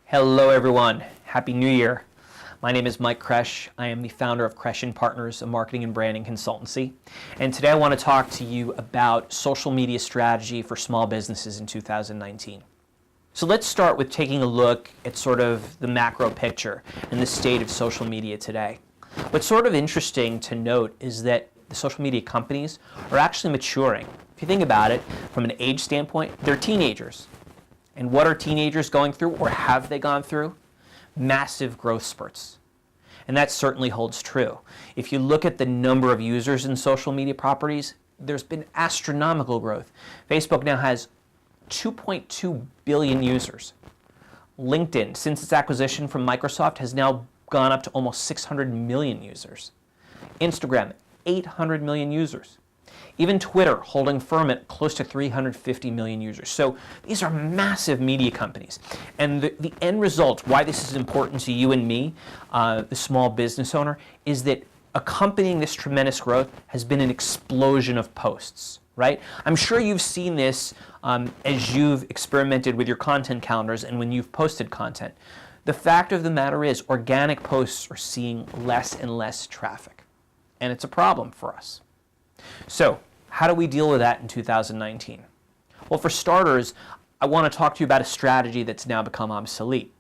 Hello everyone, Happy New Year. My name is Mike Kresch. I am the founder of Kresch & Partners, a marketing and branding consultancy. And today I want to talk to you about social media strategy for small businesses in 2019. So let's start with taking a look at sort of the macro picture and the state of social media today. What's sort of interesting to note is that the social media companies are actually maturing. If you think about it from an age standpoint, they're teenagers. And what are teenagers going through, or have they gone through? Massive growth spurts. And that certainly holds true. If you look at the number of users in social media properties, there's been astronomical growth. Facebook now has 2.2 billion users. LinkedIn, since its acquisition from Microsoft, has now gone up to almost 600 million users. Instagram, 800 million users. Even Twitter holding firm at close to 350 million users. So these are massive media companies. And the end result, why this is important to you and me, the small business owner, is that accompanying this tremendous growth has been an explosion of posts, right? I'm sure you've seen this as you've experimented with your content calendars and when you've posted content. The fact of the matter is organic posts are seeing less and less traffic. And it's a problem for us. So, how do we deal with that in 2019? Well, for starters, I want to talk to you about a strategy that's now become obsolete.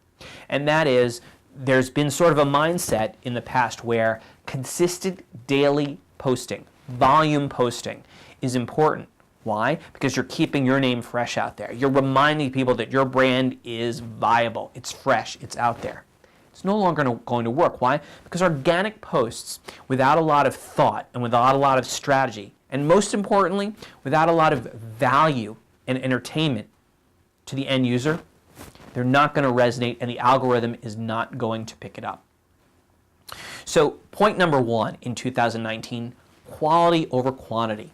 And that is, there's been sort of a mindset in the past where consistent daily posting, volume posting, is important. Why? Because you're keeping your name fresh out there. You're reminding people that your brand is viable, it's fresh, it's out there. It's no longer going to work. Why? Because organic posts, without a lot of thought and without a lot of strategy, and most importantly, without a lot of value and entertainment to the end user, they're not going to resonate and the algorithm is not going to pick it up. So point number one in 2019, quality over quantity.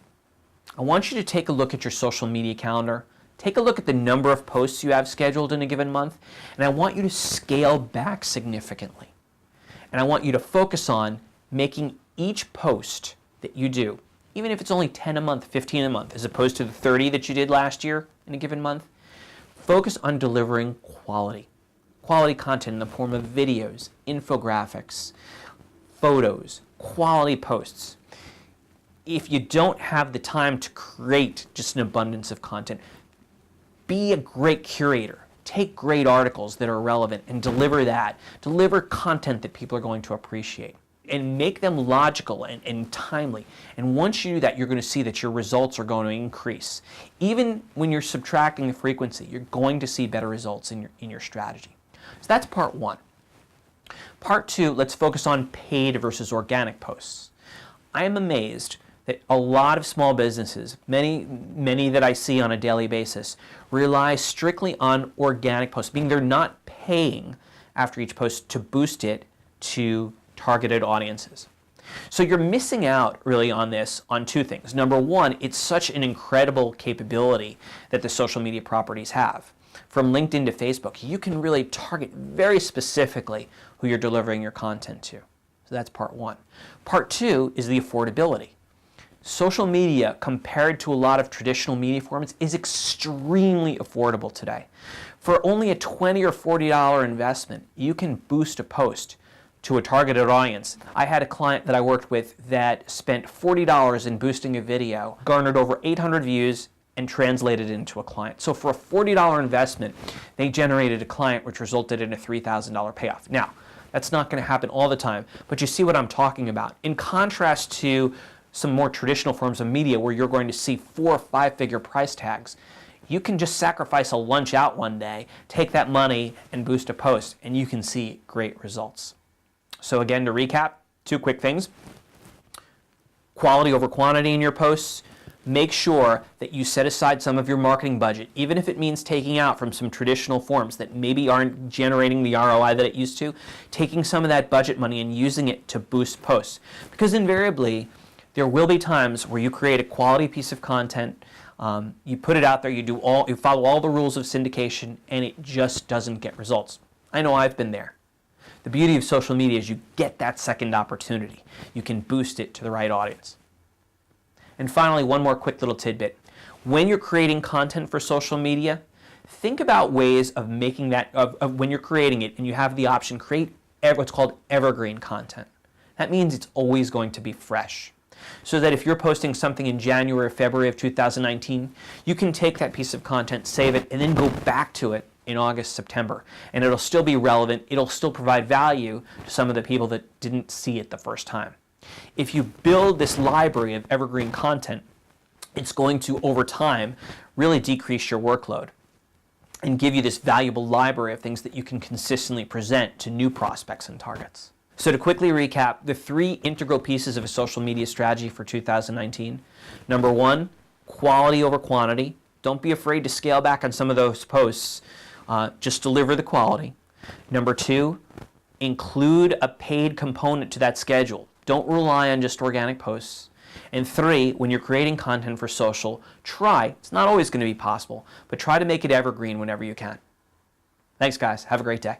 I want you to take a look at your social media calendar. Take a look at the number of posts you have scheduled in a given month, and I want you to scale back significantly. And I want you to focus on making each post that you do, even if it's only 10 a month, 15 a month, as opposed to the 30 that you did last year in a given month, focus on delivering quality. Quality content in the form of videos, infographics, photos, quality posts. If you don't have the time to create just an abundance of content, be a great curator. Take great articles that are relevant and deliver that. Deliver content that people are going to appreciate. And make them logical and timely. And once you do that, you're going to see that your results are going to increase. Even when you're subtracting the frequency, you're going to see better results in your strategy. So that's part one. Part two, let's focus on paid versus organic posts. I am amazed that a lot of small businesses, many that I see on a daily basis, rely strictly on organic posts, meaning they're not paying after each post to boost it to targeted audiences. So you're missing out really on this on two things. Number one, it's such an incredible capability that the social media properties have. From LinkedIn to Facebook, you can really target very specifically who you're delivering your content to. So that's part one. Part two is the affordability. Social media, compared to a lot of traditional media formats, is extremely affordable today. For only a $20 or $40 investment, you can boost a post to a targeted audience. I had a client that I worked with that spent $40 in boosting a video, garnered over 800 views, and translated it into a client. So for a $40 investment, they generated a client which resulted in a $3,000 payoff. Now, that's not going to happen all the time, but you see what I'm talking about. In contrast to some more traditional forms of media where you're going to see 4 or 5-figure price tags, you can just sacrifice a lunch out one day, take that money and boost a post, and you can see great results. So again, to recap, 2 quick things. Quality over quantity in your posts. Make sure that you set aside some of your marketing budget, even if it means taking out from some traditional forms that maybe aren't generating the ROI that it used to, taking some of that budget money and using it to boost posts. Because invariably, there will be times where you create a quality piece of content, you put it out there, you follow all the rules of syndication, and it just doesn't get results. I know I've been there. The beauty of social media is you get that second opportunity. You can boost it to the right audience. And finally, one more quick little tidbit. When you're creating content for social media, think about ways of making that, of when you're creating it and you have the option, create what's called evergreen content. That means it's always going to be fresh. So that if you're posting something in January or February of 2019, you can take that piece of content, save it, and then go back to it in August, September. And it'll still be relevant. It'll still provide value to some of the people that didn't see it the first time. If you build this library of evergreen content, it's going to, over time, really decrease your workload and give you this valuable library of things that you can consistently present to new prospects and targets. So to quickly recap, the 3 integral pieces of a social media strategy for 2019. Number 1, quality over quantity. Don't be afraid to scale back on some of those posts. Just deliver the quality. Number 2, include a paid component to that schedule. Don't rely on just organic posts. And 3, when you're creating content for social, it's not always going to be possible, but try to make it evergreen whenever you can. Thanks, guys. Have a great day.